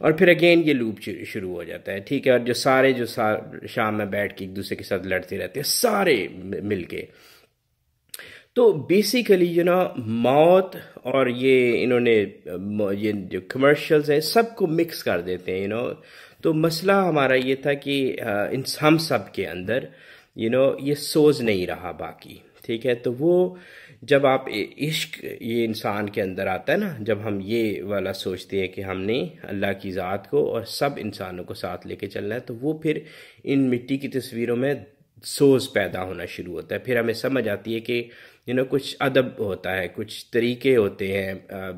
اور پھر اگین یہ لوپ شروع ہو جاتا ہے، ٹھیک ہے. اور جو سارے شام میں بیٹھ کے ایک دوسرے کے ساتھ لڑتے رہتے ہیں سارے مل کے. تو بیسیکلی موت اور یہ انہوں نے یہ جو کمرشلز ہیں سب کو مکس کر دیتے ہیں. تو مسئلہ ہمارا یہ تھا کہ ہم سب کے اندر یہ سوز نہیں رہا باقی، ٹھیک ہے. تو وہ جب آپ عشق یہ انسان کے اندر آتا ہے نا، جب ہم یہ والا سوچتے ہیں کہ ہم نے اللہ کی ذات کو اور سب انسانوں کو ساتھ لے کے چلنا ہے، تو وہ پھر ان مٹی کی تصویروں میں سوز پیدا ہونا شروع ہوتا ہے. پھر ہمیں سمجھ آتی ہے کہ کچھ ادب ہوتا ہے، کچھ طریقے ہوتے ہیں،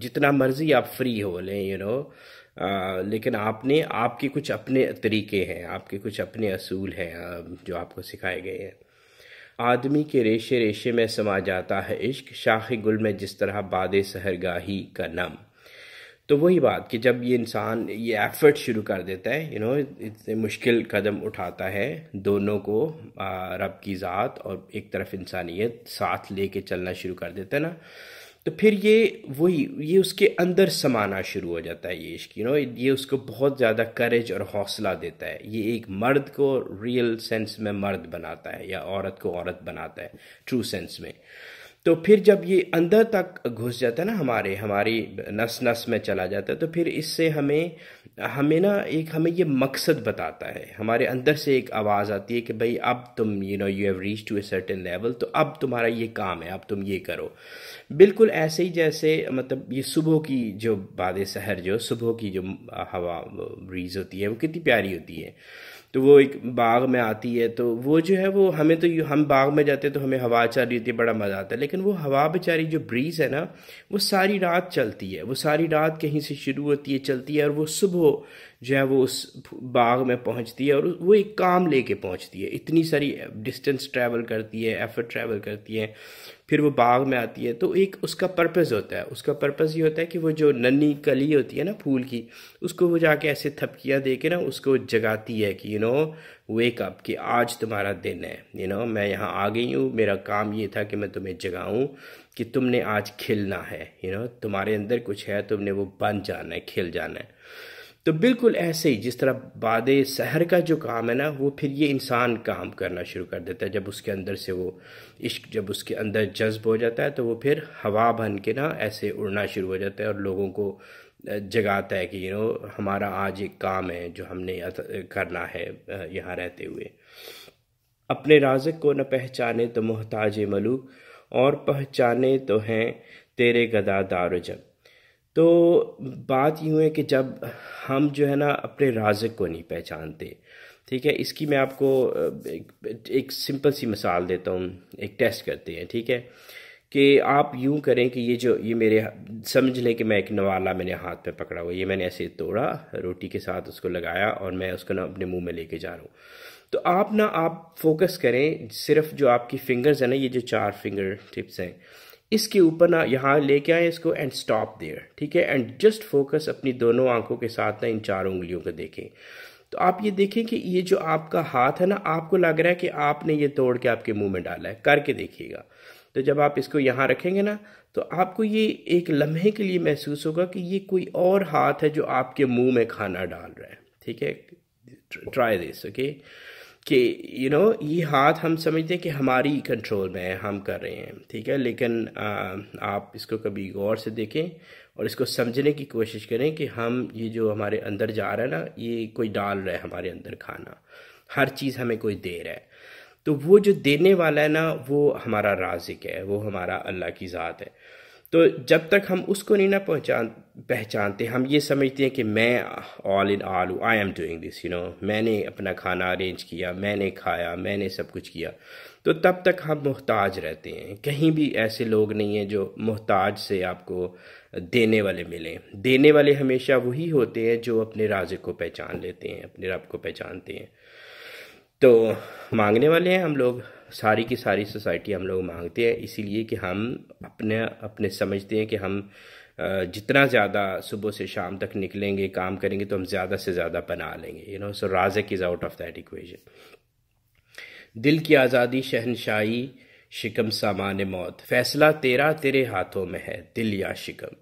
جتنا مرضی آپ فری ہو لیں لیکن آپ کے کچھ اپنے طریقے ہیں، آپ کے کچھ اپنے اصول ہیں جو آپ کو سکھائے گئے ہیں. آدمی کے ریشے ریشے میں سما جاتا ہے عشق، شاخ-گل میں جس طرح باد-سحر گاہی کا نم. تو وہی بات کہ جب یہ انسان یہ ایفرٹ شروع کر دیتا ہے اتنے مشکل قدم اٹھاتا ہے دونوں کو رب کی ذات اور ایک طرف انسانیت ساتھ لے کے چلنا شروع کر دیتا ہے نا، تو پھر یہ اس کے اندر سمانا شروع ہو جاتا ہے یہ عشق. یہ اس کو بہت زیادہ کریج اور حوصلہ دیتا ہے. یہ ایک مرد کو ریئل سینس میں مرد بناتا ہے یا عورت کو عورت بناتا ہے ٹرو سینس میں. تو پھر جب یہ اندر تک گھس جاتا ہے نا ہماری نس نس میں چلا جاتا ہے، تو پھر اس سے ہمیں یہ مقصد بتاتا ہے. ہمارے اندر سے ایک آواز آتی ہے کہ بھئی اب تم you have reach to a certain level, تو اب تمہارا یہ کام ہے، اب تم یہ کرو. بالکل ایسے ہی جیسے مطلب یہ صبح کی جو باد-سحر جو صبح کی جو ہوا بریز ہوتی ہے وہ کتنی پیاری ہوتی ہے. تو وہ ایک باغ میں آتی ہے، تو وہ جو ہے وہ ہمیں تو ہم باغ میں جاتے ہیں تو ہمیں ہوا چل رہی ہوتی ہے، بڑا مزہ آتا ہے. لیکن وہ ہوا بیچاری جو بریز ہے نا وہ ساری رات چلتی ہے، وہ ساری رات کہیں سے شروع ہوتی ہے چلتی ہے، اور وہ صبح جو ہے وہ اس باغ میں پہنچتی ہے اور وہ ایک کام لے کے پہنچتی ہے. اتنی ساری ڈسٹینس ٹریول کرتی ہے، ایفرٹ ٹریول کرتی ہے، پھر وہ باغ میں آتی ہے. تو ایک اس کا پرپز ہوتا ہے، اس کا پرپز یہ ہوتا ہے کہ وہ جو ننھی کلی ہوتی ہے نا پھول کی، اس کو وہ جا کے ایسے تھپکیاں دے کے نا اس کو جگاتی ہے کہ ویک اپ کہ آج تمہارا دن ہے، میں یہاں آ گئی ہوں، میرا کام یہ تھا کہ میں تمہیں جگاؤں کہ تم نے آج کھلنا ہے، تمہارے اندر کچھ ہے، تم نے وہ بن جانا ہے، کھل جانا ہے. تو بالکل ایسے ہی جس طرح باد-سحر کا جو کام ہے نا وہ پھر یہ انسان کام کرنا شروع کر دیتا ہے. جب اس کے اندر سے وہ عشق جب اس کے اندر جذب ہو جاتا ہے تو وہ پھر ہوا بن کے نا ایسے اڑنا شروع ہو جاتا ہے اور لوگوں کو جگاتا ہے کہ ہمارا آج ایک کام ہے جو ہم نے کرنا ہے یہاں رہتے ہوئے. اپنے رازق کو نہ پہچانے تو محتاج-ملوک، اور پہچانے تو ہیں تیرے گدا دار-و-جم. تو بات یوں ہے کہ جب ہم جو ہے نا اپنے رازق کو نہیں پہچانتے، ٹھیک ہے. اس کی میں آپ کو ایک سمپل سی مثال دیتا ہوں، ایک ٹیسٹ کرتے ہیں، ٹھیک ہے. کہ آپ یوں کریں کہ یہ میرے سمجھ لیں کہ میں ایک نوالا میں نے ہاتھ پہ پکڑا ہوا، یہ میں نے ایسے توڑا، روٹی کے ساتھ اس کو لگایا اور میں اس کو نا اپنے منہ میں لے کے جا رہا ہوں. تو آپ فوکس کریں صرف جو آپ کی فنگرز ہیں نا، یہ جو 4 فنگر ٹپس ہیں، اس کے اوپر نا یہاں لے کے آئیں اس کو اینڈ اسٹاپ دیئر، ٹھیک ہے. اینڈ جسٹ فوکس اپنی دونوں آنکھوں کے ساتھ نا ان 4 انگلیوں کو دیکھیں. تو آپ یہ دیکھیں کہ یہ جو آپ کا ہاتھ ہے نا، آپ کو لگ رہا ہے کہ آپ نے یہ توڑ کے آپ کے منہ میں ڈالا ہے، کر کے دیکھیے گا. تو جب آپ اس کو یہاں رکھیں گے نا تو آپ کو یہ ایک لمحے کے لیے محسوس ہوگا کہ یہ کوئی اور ہاتھ ہے جو آپ کے منہ میں کھانا ڈال رہا ہے، ٹھیک ہے. Try this, okay. کہ یہ ہاتھ ہم سمجھتے ہیں کہ ہماری کنٹرول میں ہے، ہم کر رہے ہیں، ٹھیک ہے. لیکن آپ اس کو کبھی غور سے دیکھیں اور اس کو سمجھنے کی کوشش کریں کہ ہم یہ جو ہمارے اندر جا رہا ہے نا، یہ کوئی ڈال رہا ہے ہمارے اندر کھانا، ہر چیز ہمیں کوئی دے رہا ہے. تو وہ جو دینے والا ہے نا وہ ہمارا رازق ہے، وہ ہمارا اللہ کی ذات ہے. تو جب تک ہم اس کو نہیں نا پہچانتے، ہم یہ سمجھتے ہیں کہ میں آل ان آل ہوں، آئی ایم ڈوئنگ دس، میں نے اپنا کھانا ارینج کیا، میں نے کھایا، میں نے سب کچھ کیا. تو تب تک ہم محتاج رہتے ہیں. کہیں بھی ایسے لوگ نہیں ہیں جو محتاج سے آپ کو دینے والے ملیں. دینے والے ہمیشہ وہی ہوتے ہیں جو اپنے رازق کو پہچان لیتے ہیں، اپنے رب کو پہچانتے ہیں. تو مانگنے والے ہیں ہم لوگ، ساری کی ساری سوسائٹی ہم لوگ مانگتے ہیں، اسی لیے کہ ہم اپنے سمجھتے ہیں کہ ہم جتنا زیادہ صبح سے شام تک نکلیں گے، کام کریں گے تو ہم زیادہ سے زیادہ بنا لیں گے. So Raziq is out of that equation. دل کی آزادی شہنشاہی، شکم سامان موت، فیصلہ تیرا تیرے ہاتھوں میں ہے، دل یا شکم.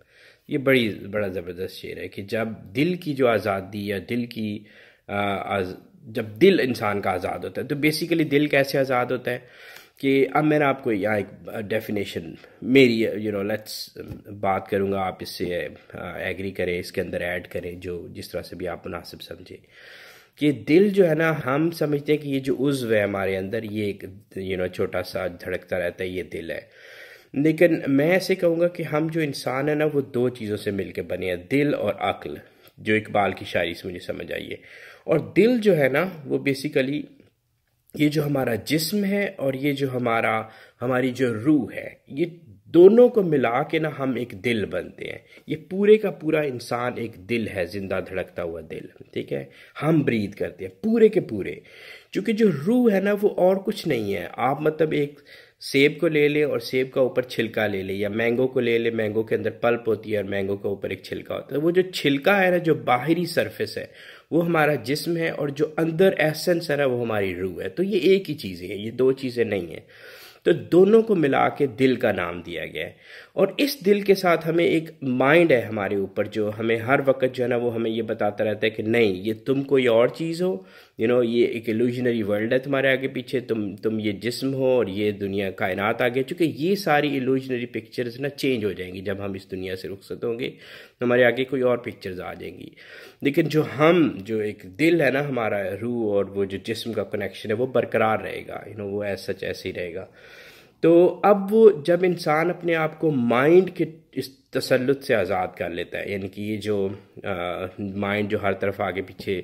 یہ بڑا زبردست شعر ہے کہ جب دل کی جو آزادی یا دل کی جب دل انسان کا آزاد ہوتا ہے، تو بیسیکلی دل کیسے آزاد ہوتا ہے کہ اب میں نے آپ کو یہاں ایک ڈیفینیشن میری لیٹس بات کروں گا، آپ اس سے ایگری کریں، اس کے اندر ایڈ کریں جو جس طرح سے بھی آپ مناسب سمجھیں، کہ دل جو ہے نا، ہم سمجھتے ہیں کہ یہ جو عضو ہے ہمارے اندر، یہ ایک چھوٹا سا دھڑکتا رہتا ہے، یہ دل ہے. لیکن میں ایسے کہوں گا کہ ہم جو انسان ہیں نا، وہ دو چیزوں سے مل کے بنے ہیں، دل اور عقل، جو اقبال کی شاعری سے مجھے سمجھ آئی ہے. اور دل جو ہے نا، وہ بیسیکلی یہ جو ہمارا جسم ہے اور یہ جو ہماری جو روح ہے، یہ دونوں کو ملا کے نا ہم ایک دل بنتے ہیں. یہ پورے کا پورا انسان ایک دل ہے، زندہ دھڑکتا ہوا دل، ٹھیک ہے. ہم برید کرتے ہیں پورے کے پورے، چونکہ جو روح ہے نا وہ اور کچھ نہیں ہے. آپ مطلب ایک سیب کو لے لیں اور سیب کا اوپر چھلکا لے لیں، یا مینگو کو لے لیں، مینگو کے اندر پلپ ہوتی ہے اور مینگو کے اوپر ایک چھلکا ہوتا ہے. وہ جو چھلکا ہے نا، جو باہری سرفیس ہے، وہ ہمارا جسم ہے، اور جو اندر ایسنس ہے نا، وہ ہماری روح ہے. تو یہ ایک ہی چیزیں ہیں، یہ دو چیزیں نہیں ہیں. تو دونوں کو ملا کے دل کا نام دیا گیا ہے. اور اس دل کے ساتھ ہمیں ایک مائنڈ ہے ہمارے اوپر، جو ہمیں ہر وقت جو ہے نا، وہ ہمیں یہ بتاتا رہتا ہے کہ نہیں، یہ تم کوئی اور چیز ہو، یہ ایک ایلوژنری ورلڈ ہے تمہارے آگے پیچھے، تم یہ جسم ہو اور یہ دنیا کائنات آگے. چونکہ یہ ساری ایلوژنری پکچرز نا چینج ہو جائیں گی جب ہم اس دنیا سے رخصت ہوں گے، تو ہمارے آگے کوئی اور پکچرز آ جائیں گی. لیکن جو ایک دل ہے نا ہمارا، روح اور وہ جو جسم کا کنیکشن ہے، وہ برقرار رہے گا، وہ ایسے ہی رہے گا. تو اب وہ جب انسان اپنے آپ کو مائنڈ کے اس تسلط سے آزاد کر لیتا ہے، یعنی کہ یہ جو مائنڈ جو ہر طرف آگے پیچھے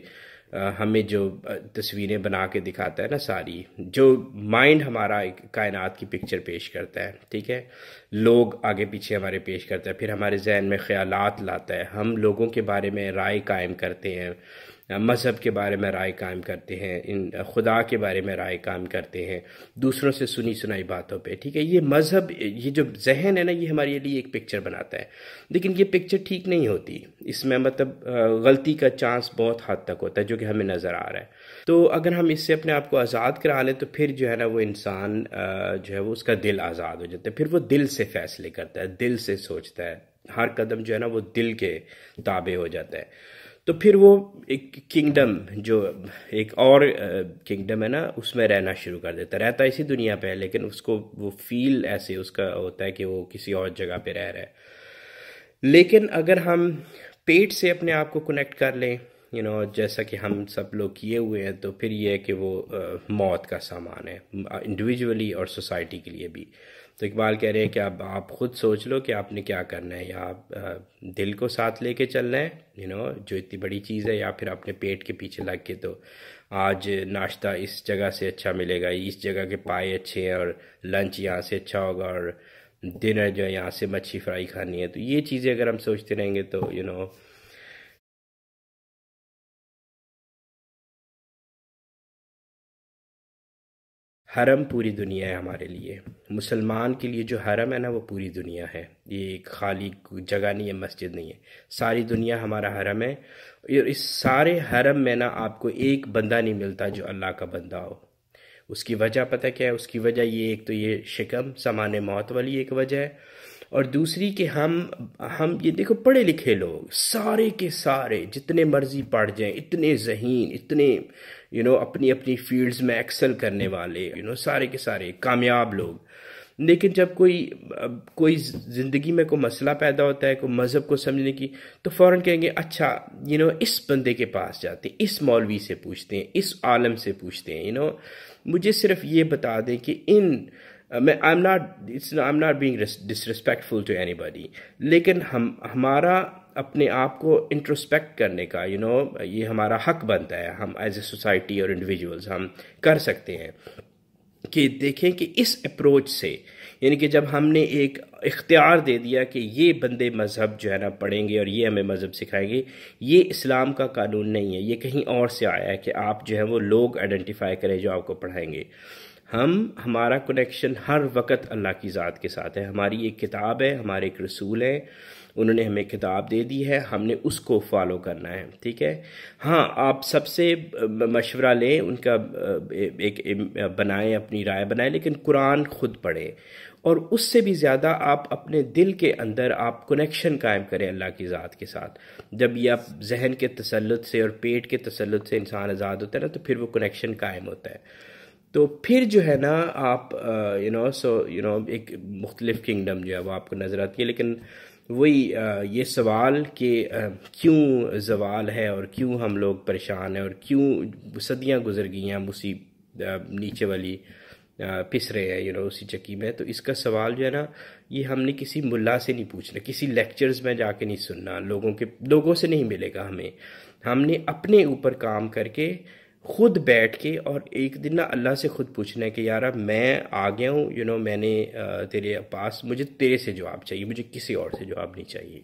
ہمیں جو تصویریں بنا کے دکھاتا ہے نا، ساری جو مائنڈ ہمارا ایک کائنات کی پکچر پیش کرتا ہے، ٹھیک ہے، لوگ آگے پیچھے ہمارے پیش کرتا ہے، پھر ہمارے ذہن میں خیالات لاتا ہے، ہم لوگوں کے بارے میں رائے قائم کرتے ہیں، مذہب کے بارے میں رائے قائم کرتے ہیں، خدا کے بارے میں رائے قائم کرتے ہیں دوسروں سے سنی سنائی باتوں پہ، ٹھیک ہے. یہ مذہب، یہ جو ذہن ہے نا، یہ ہمارے لیے ایک پکچر بناتا ہے. لیکن یہ پکچر ٹھیک نہیں ہوتی، اس میں مطلب غلطی کا چانس بہت حد تک ہوتا ہے، جو کہ ہمیں نظر آ رہا ہے. تو اگر ہم اس سے اپنے آپ کو آزاد کرا لیں، تو پھر جو ہے نا، وہ انسان جو ہے وہ اس کا دل آزاد ہو جاتا ہے. پھر وہ دل سے فیصلے کرتا ہے، دل سے سوچتا ہے، ہر قدم جو ہے نا وہ دل کے تابع ہو جاتا ہے. تو پھر وہ ایک کنگڈم، جو ایک اور کنگڈم ہے نا، اس میں رہنا شروع کر دیتا ہے. رہتا اسی دنیا پہ ہے، لیکن اس کو وہ فیل ایسے اس کا ہوتا ہے کہ وہ کسی اور جگہ پہ رہ رہا ہے. لیکن اگر ہم پیٹ سے اپنے آپ کو کنیکٹ کر لیں، جیسا کہ ہم سب لوگ کیے ہوئے ہیں، تو پھر یہ ہے کہ وہ موت کا سامان ہے، انڈیویجولی اور سوسائٹی کے لیے بھی. تو اقبال کہہ رہے ہیں کہ اب آپ خود سوچ لو کہ آپ نے کیا کرنا ہے، یا آپ دل کو ساتھ لے کے چلنا ہے، جو اتنی بڑی چیز ہے، یا پھر اپنے پیٹ کے پیچھے لگ کے تو آج ناشتہ اس جگہ سے اچھا ملے گا، اس جگہ کے پائے اچھے ہیں، اور لنچ یہاں سے اچھا ہوگا، اور ڈنر جو ہے یہاں سے مچھی فرائی کھانی ہے. تو یہ چیزیں اگر ہم سوچتے رہیں گے تو حرم پوری دنیا ہے ہمارے لیے. مسلمان کے لیے جو حرم ہے نا، وہ پوری دنیا ہے. یہ ایک خالی جگہ نہیں ہے، مسجد نہیں ہے، ساری دنیا ہمارا حرم ہے. اور اس سارے حرم میں نا آپ کو ایک بندہ نہیں ملتا جو اللہ کا بندہ ہو. اس کی وجہ پتہ کیا ہے؟ اس کی وجہ یہ، ایک تو یہ شکم سامان موت والی ایک وجہ ہے، اور دوسری کہ ہم یہ دیکھو، پڑھے لکھے لوگ سارے کے سارے جتنے مرضی پڑھ جائیں، اتنے ذہین، اتنے اپنی اپنی فیلڈز میں ایکسل کرنے والے، سارے کے سارے کامیاب لوگ، لیکن جب کوئی زندگی میں کوئی مسئلہ پیدا ہوتا ہے، کوئی مذہب کو سمجھنے کی، تو فوراً کہیں گے اچھا اس بندے کے پاس جاتے ہیں، اس مولوی سے پوچھتے ہیں، اس عالم سے پوچھتے ہیں. مجھے صرف یہ بتا دیں کہ I'm not being disrespectful to anybody، لیکن ہمارا اپنے آپ کو انٹروسپیکٹ کرنے کا یہ ہمارا حق بنتا ہے. ہم ایز اے سوسائٹی اور انڈیویجولز ہم کر سکتے ہیں کہ دیکھیں کہ اس اپروچ سے، یعنی کہ جب ہم نے ایک اختیار دے دیا کہ یہ بندے مذہب جو ہے نا پڑھیں گے اور یہ ہمیں مذہب سکھائیں گے، یہ اسلام کا قانون نہیں ہے، یہ کہیں اور سے آیا ہے کہ آپ جو ہے وہ لوگ آئیڈینٹیفائی کریں جو آپ کو پڑھائیں گے. ہمارا کنیکشن ہر وقت اللہ کی ذات کے ساتھ ہے. ہماری ایک کتاب ہے، ہمارے ایک رسول ہیں، انہوں نے ہمیں کتاب دے دی ہے، ہم نے اس کو فالو کرنا ہے. ٹھیک ہے. ہاں آپ سب سے مشورہ لیں، ان کا ایک بنائیں، اپنی رائے بنائیں، لیکن قرآن خود پڑھیں، اور اس سے بھی زیادہ آپ اپنے دل کے اندر آپ کنیکشن قائم کریں اللہ کی ذات کے ساتھ. جب یہ آپ ذہن کے تسلط سے اور پیٹ کے تسلط سے انسان آزاد ہوتا ہے نا، تو پھر وہ کنیکشن قائم ہوتا ہے. تو پھر جو ہے نا آپ ایک مختلف کنگڈم جو ہے وہ آپ کو نظر آتی ہے. لیکن وہی یہ سوال کہ کیوں زوال ہے اور کیوں ہم لوگ پریشان ہیں اور کیوں صدیاں گزر گئی ہیں اسی نیچے والی پس رہے ہیں اسی چکی میں. تو اس کا سوال جو ہے نا، یہ ہم نے کسی ملا سے نہیں پوچھنا، کسی لیکچرز میں جا کے نہیں سننا، لوگوں سے نہیں ملے گا ہمیں. ہم نے اپنے اوپر کام کر کے خود بیٹھ کے اور ایک دن نا اللہ سے خود پوچھنا ہے کہ یارا میں آ گیا ہوں میں نے تیرے پاس، مجھے تیرے سے جواب چاہیے، مجھے کسی اور سے جواب نہیں چاہیے.